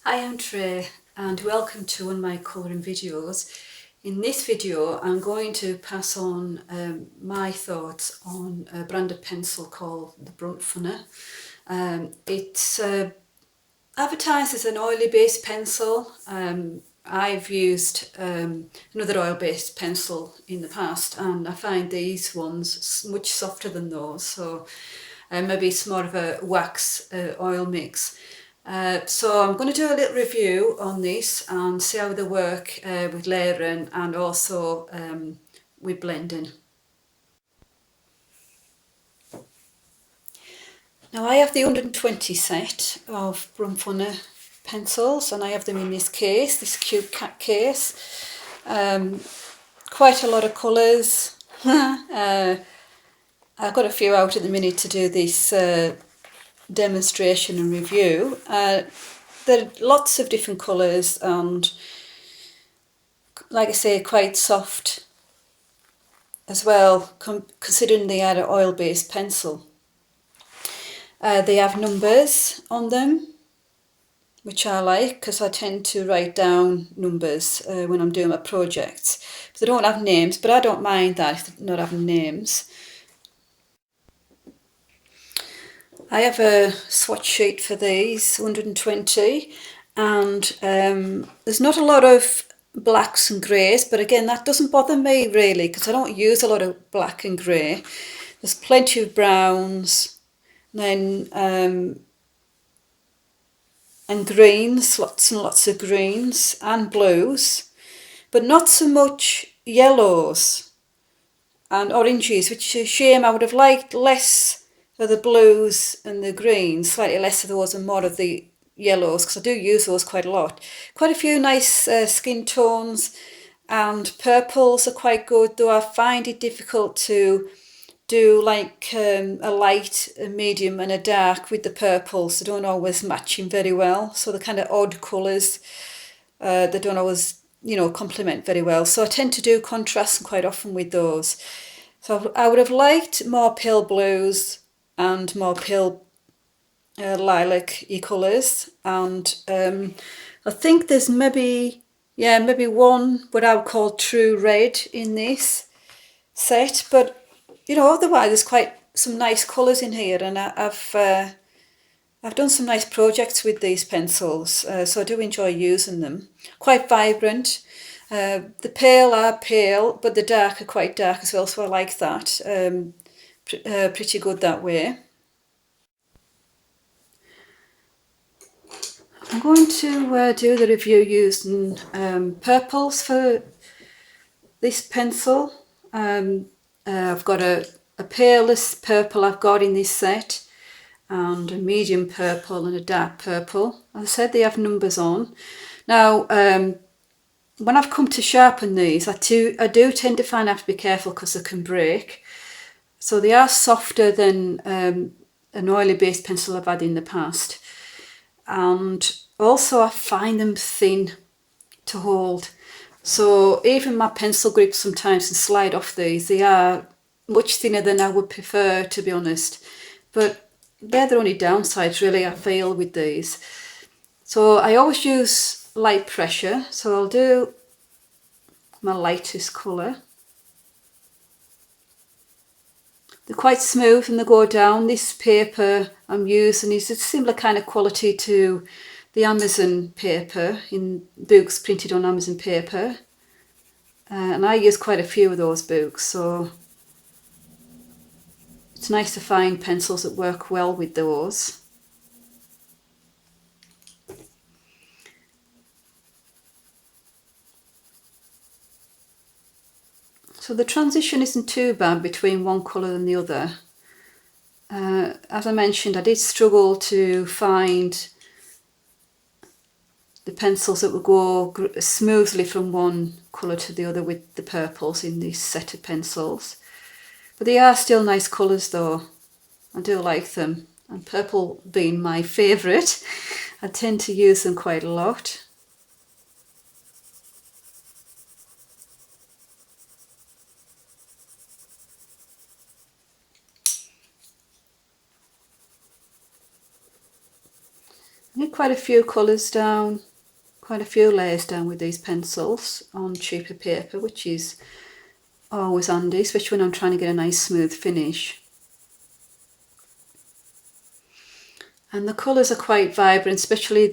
Hi, I'm Trey and welcome to one of my colouring videos. In this video I'm going to pass on my thoughts on a brand of pencil called the Brunt Funner. It's advertised as an oily based pencil. I've used another oil based pencil in the past and I find these ones much softer than those, so maybe it's more of a wax oil mix. So I'm going to do a little review on this and see how they work with layering and also with blending. Now I have the 120 set of Brunt Funner pencils and I have them in this case, this cute cat case. Quite a lot of colours. I've got a few out at the minute to do this demonstration and review. There are lots of different colours and, like I say, quite soft as well, considering they are an oil-based pencil. They have numbers on them, which I like because I tend to write down numbers when I'm doing my projects. But they don't have names, but I don't mind that if they're not having names. I have a swatch sheet for these, 120, and there's not a lot of blacks and greys, but again that doesn't bother me really because I don't use a lot of black and grey. There's plenty of browns, then and greens, lots and lots of greens and blues, but not so much yellows and oranges, which is a shame. I would have liked less of the blues and the greens, slightly less of those and more of the yellows, because I do use those quite a lot. Quite a few nice skin tones, and purples are quite good, though I find it difficult to do like a light, a medium and a dark with the purples. They don't always match in very well, so the kind of odd colours, they don't always complement very well, so I tend to do contrasts quite often with those. So I would have liked more pale blues and more pale lilac-y colours, and I think there's maybe one what I would call true red in this set, but otherwise there's quite some nice colours in here, and I've done some nice projects with these pencils, so I do enjoy using them. Quite vibrant. The pale are pale, but the dark are quite dark as well, so I like that. Pretty good that way. I'm going to do the review using purples for this pencil. I've got a palest purple I've got in this set, and a medium purple and a dark purple. As I said, they have numbers on. Now, when I've come to sharpen these, I do tend to find I have to be careful because they can break. So they are softer than an oily based pencil I've had in the past. And also I find them thin to hold. So even my pencil grips sometimes can slide off these. They are much thinner than I would prefer, to be honest. But they're the only downsides really I feel with these. So I always use light pressure. So I'll do my lightest colour. They're quite smooth and they go down. This paper I'm using is a similar kind of quality to the Amazon paper, in books printed on Amazon paper. And I use quite a few of those books, so it's nice to find pencils that work well with those. So the transition isn't too bad between one colour and the other. As I mentioned, I did struggle to find the pencils that would go smoothly from one colour to the other with the purples in this set of pencils. But they are still nice colours though. I do like them. And purple being my favourite, I tend to use them quite a lot. quite a few colours down, quite a few layers down with these pencils on cheaper paper, which is always handy, especially when I'm trying to get a nice smooth finish. And the colours are quite vibrant, especially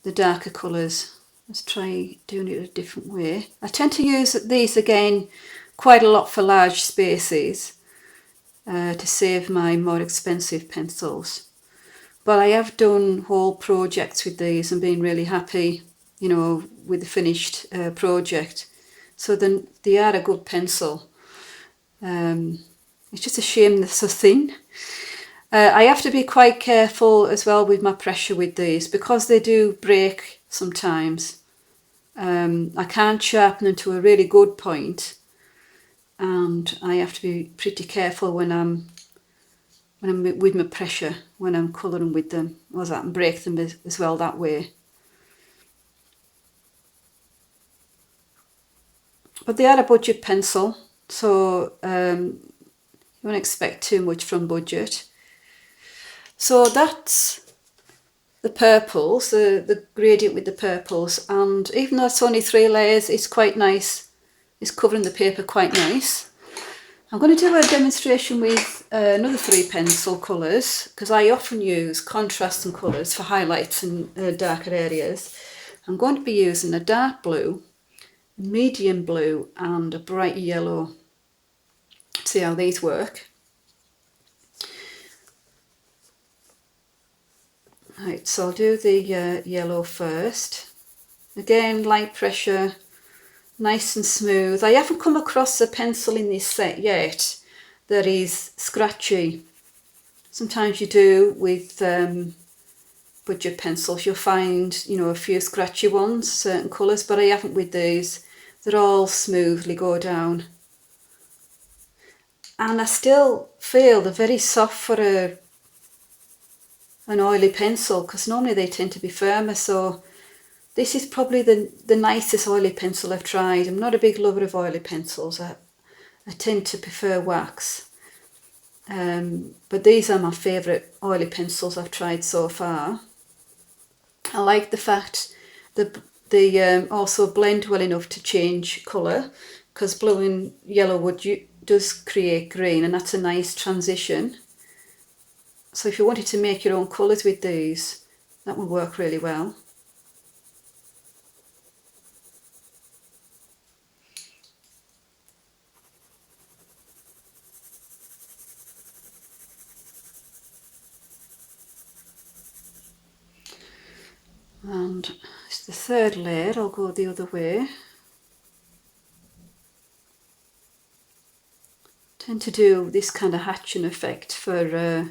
the darker colours. Let's try doing it a different way. I tend to use these again quite a lot for large spaces to save my more expensive pencils. But I have done whole projects with these and been really happy, you know, with the finished project. So then they are a good pencil. It's just a shame they're so thin. I have to be quite careful as well with my pressure with these because they do break sometimes. I can't sharpen them to a really good point, and I have to be pretty careful when I'm with my pressure when I'm colouring with them, or that and break them as well that way. But they are a budget pencil, so you won't expect too much from budget. So that's the purples, the gradient with the purples, and even though it's only 3 layers, it's quite nice. It's covering the paper quite nice. I'm going to do a demonstration with another 3 pencil colours because I often use contrasting colours for highlights in darker areas. I'm going to be using a dark blue, medium blue and a bright yellow. See how these work. Right, so I'll do the yellow first. Again, light pressure, nice and smooth. I haven't come across a pencil in this set yet that is scratchy. Sometimes you do with budget pencils, you'll find, you know, a few scratchy ones, certain colours, but I haven't with these. They're all smoothly go down. And I still feel they're very soft for an oily pencil because normally they tend to be firmer, so this is probably the nicest oily pencil I've tried. I'm not a big lover of oily pencils. I tend to prefer wax. But these are my favourite oily pencils I've tried so far. I like the fact that they also blend well enough to change colour because blue and yellow does create green, and that's a nice transition. So if you wanted to make your own colours with these, that would work really well. And it's the 3rd layer, I'll go the other way. Tend to do this kind of hatching effect for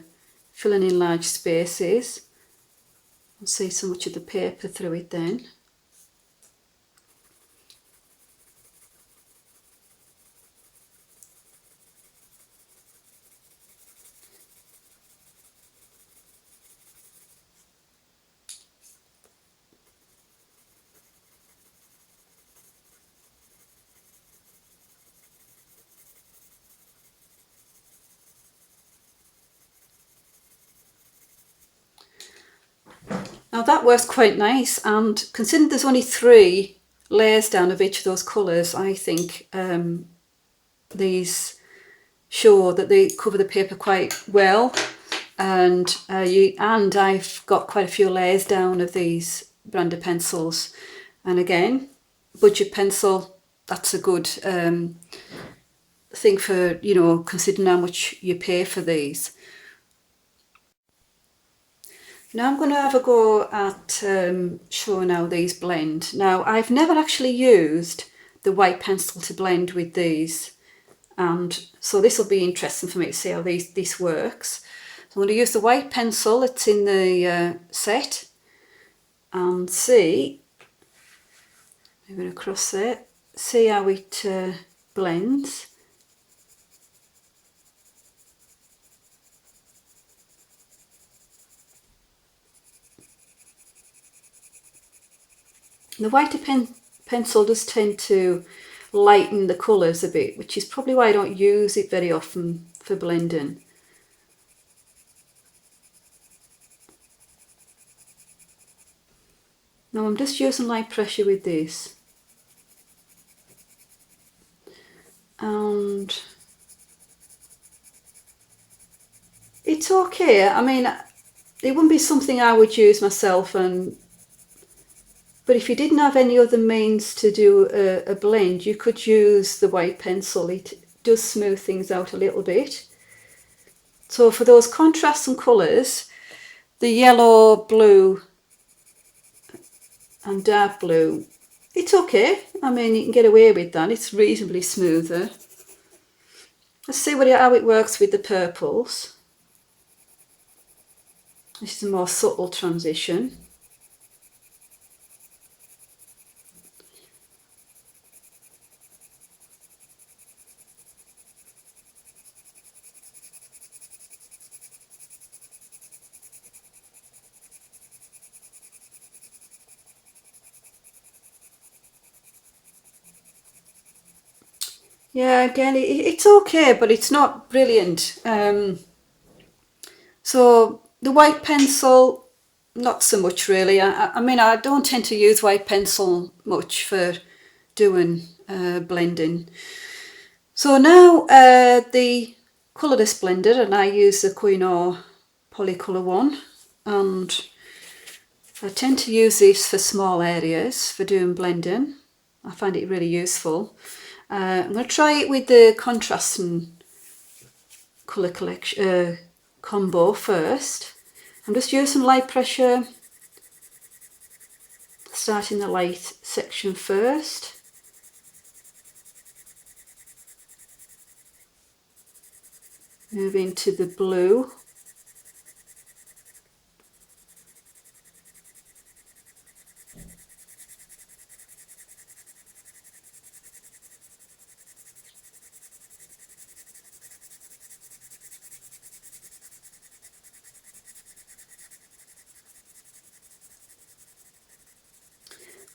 filling in large spaces. I'll see so much of the paper through it then. Now that works quite nice, and considering there's only 3 layers down of each of those colours, I think these show that they cover the paper quite well, and I've got quite a few layers down of these brand of pencils. And again, budget pencil, that's a good thing for, you know, considering how much you pay for these. Now I'm going to have a go at showing how these blend. Now I've never actually used the white pencil to blend with these, and so this will be interesting for me to see how this works. So I'm going to use the white pencil that's in the set and see, moving across there, see how it blends. The whiter pencil does tend to lighten the colours a bit, which is probably why I don't use it very often for blending. Now I'm just using light pressure with this. And it's okay. I mean, it wouldn't be something I would use myself, but if you didn't have any other means to do a blend, you could use the white pencil. It does smooth things out a little bit. So for those contrasts and colours, the yellow, blue and dark blue, it's okay. I mean, you can get away with that. It's reasonably smoother. Let's see how it works with the purples. This is a more subtle transition. Yeah, again, it's okay, but it's not brilliant. So the white pencil, not so much really. I mean, I don't tend to use white pencil much for doing blending. So now the colourless blender, and I use the Koh-i-Noor Polycolour one, and I tend to use this for small areas for doing blending. I find it really useful. I'm going to try it with the contrasting colour collection combo first. I'm just using light pressure, starting the light section first. Moving to the blue.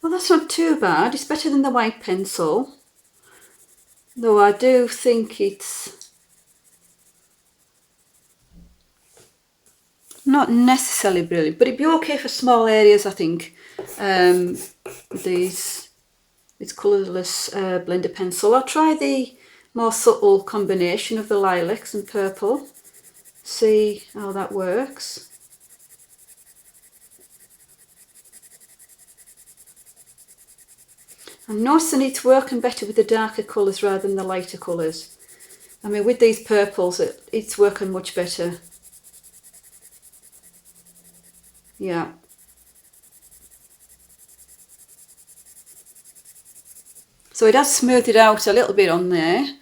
Well, that's not too bad. It's better than the white pencil, though I do think it's not necessarily brilliant, but it'd be okay for small areas, I think. This colourless blender pencil. I'll try the more subtle combination of the lilacs and purple, see how that works. I'm noticing it's working better with the darker colours rather than the lighter colours. I mean, with these purples, it's working much better. Yeah. So it has smoothed it out a little bit on there.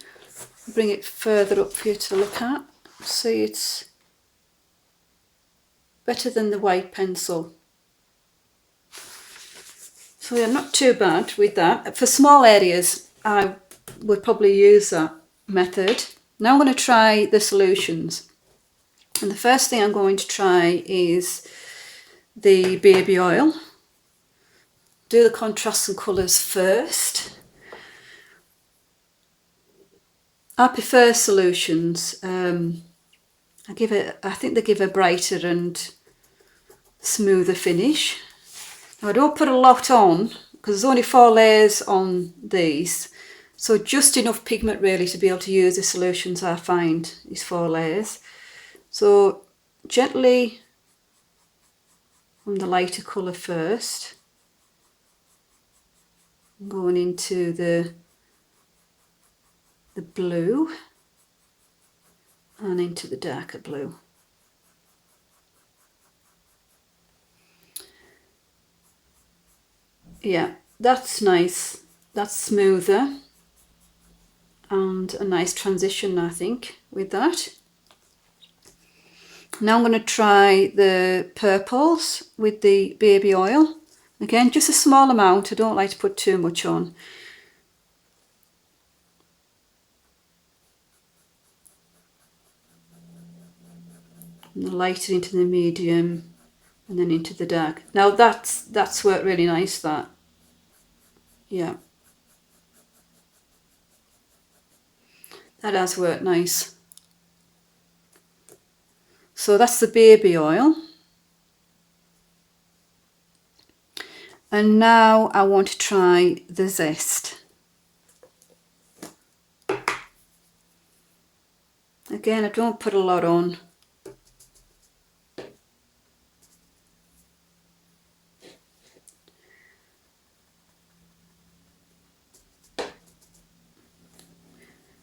Bring it further up for you to look at. See, it's better than the white pencil. So yeah, not too bad with that. For small areas, I would probably use that method. Now I'm going to try the solutions. And the first thing I'm going to try is the baby oil. Do the contrasts and colours first. I prefer solutions. I think they give a brighter and smoother finish. Now I don't put a lot on because there's only 4 layers on these, so just enough pigment really to be able to use the solutions. I find these 4 layers. So gently on the lighter colour first, going into the blue and into the darker blue. Yeah, that's nice. That's smoother and a nice transition, I think, with that. Now I'm going to try the purples with the baby oil. Again, just a small amount. I don't like to put too much on. And the lighter into the medium and then into the dark. Now that's worked really nice, that. Yeah. That has worked nice. So that's the baby oil. And now I want to try the zest. Again, I don't put a lot on.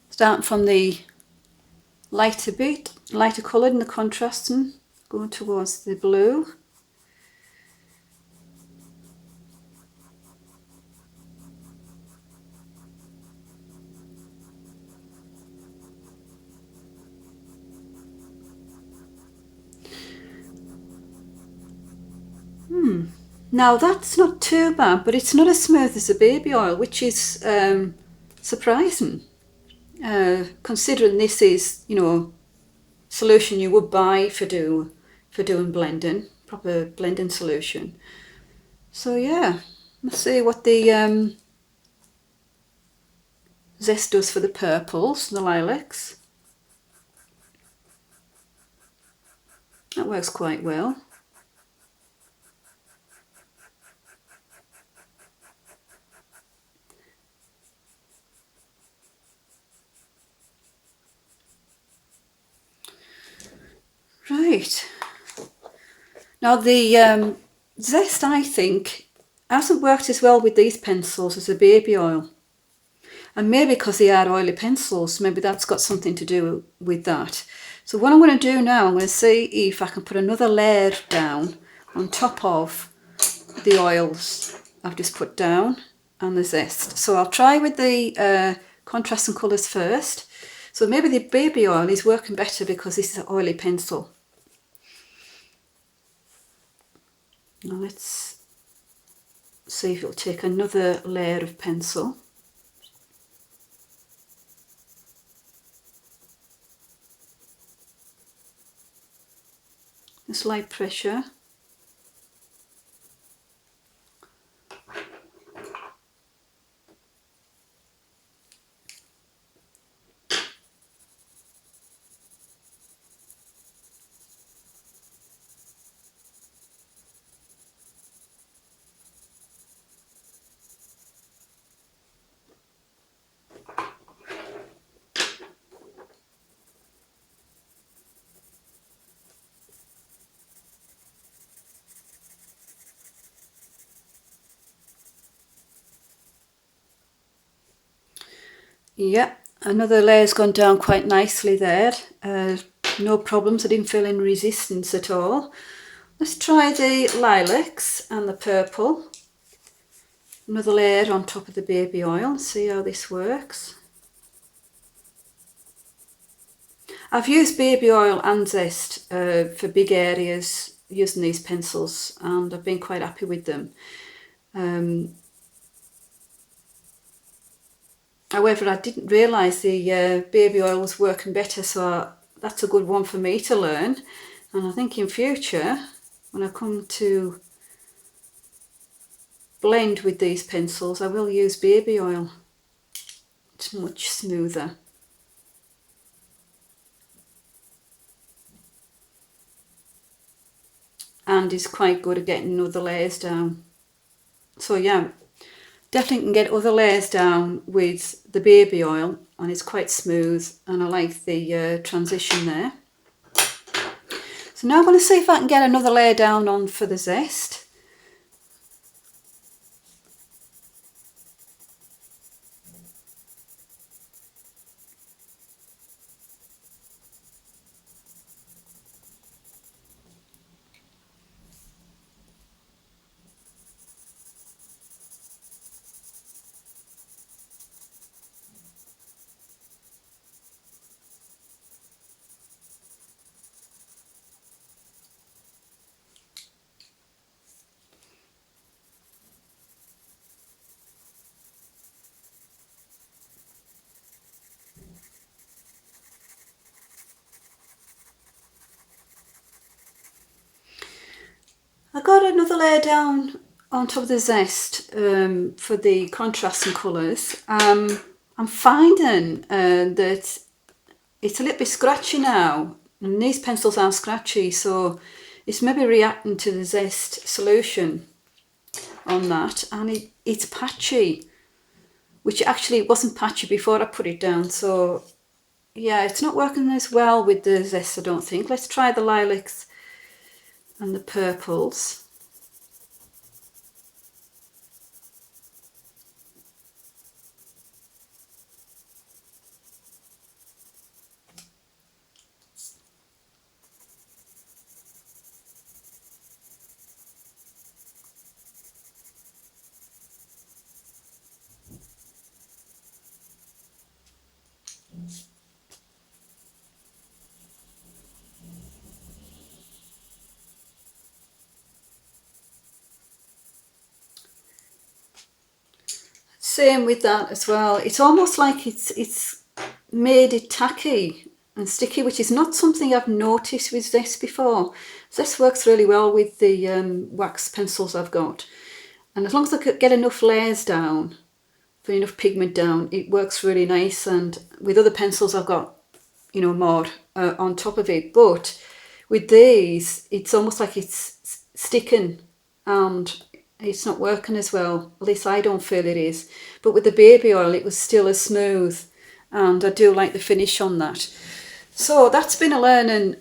Starting from the lighter bit, lighter coloured in the contrasting, going towards the blue. Now that's not too bad, but it's not as smooth as the baby oil, which is surprising. Considering this is, you know, solution you would buy for doing blending, proper blending solution. So yeah, let's see what the zest does for the purples, the lilacs. That works quite well. Right. Now the zest, I think, hasn't worked as well with these pencils as the baby oil. And maybe because they are oily pencils, maybe that's got something to do with that. So what I'm going to do now, I'm going to see if I can put another layer down on top of the oils I've just put down and the zest. So I'll try with the contrasting colours first. So maybe the baby oil is working better because this is an oily pencil. Now let's see if it'll take another layer of pencil. Just light pressure. Yep, another layer's gone down quite nicely there. No problems, I didn't feel any resistance at all. Let's try the lilacs and the purple. Another layer on top of the baby oil and see how this works. I've used baby oil and zest for big areas using these pencils, and I've been quite happy with them. However, I didn't realise the baby oil was working better, so that's a good one for me to learn. And I think in future, when I come to blend with these pencils, I will use baby oil. It's much smoother. And is quite good at getting other layers down. So yeah, definitely can get other layers down with the baby oil, and it's quite smooth, and I like the transition there. So now I'm going to see if I can get another layer down on for the zest. I got another layer down on top of the zest for the contrasting colours. I'm finding that it's a little bit scratchy now, and these pencils are scratchy, so it's maybe reacting to the zest solution. on that, and it's patchy, which actually wasn't patchy before I put it down. So yeah, it's not working as well with the zest, I don't think. Let's try the lilacs and the purples. Same with that as well. It's almost like it's made it tacky and sticky, which is not something I've noticed with this before. This works really well with the wax pencils I've got. And as long as I could get enough layers down, put enough pigment down, it works really nice. And with other pencils I've got, more on top of it. But with these, it's almost like it's sticking and it's not working as well. At least I don't feel it is. But with the baby oil, it was still as smooth, and I do like the finish on that. So that's been a learning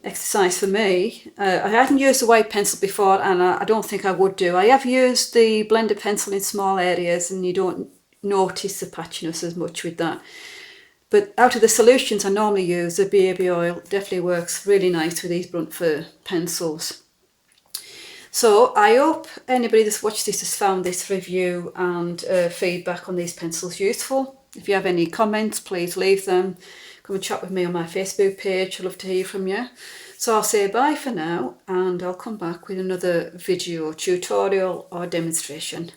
exercise for me. I hadn't used a white pencil before, and I don't think I would do. I have used the blended pencil in small areas, and you don't notice the patchiness as much with that. But out of the solutions I normally use, the baby oil definitely works really nice with these Brunt Fir pencils. So I hope anybody that's watched this has found this review and feedback on these pencils useful. If you have any comments, please leave them. Come and chat with me on my Facebook page. I'd love to hear from you. So I'll say bye for now, and I'll come back with another video, tutorial or demonstration.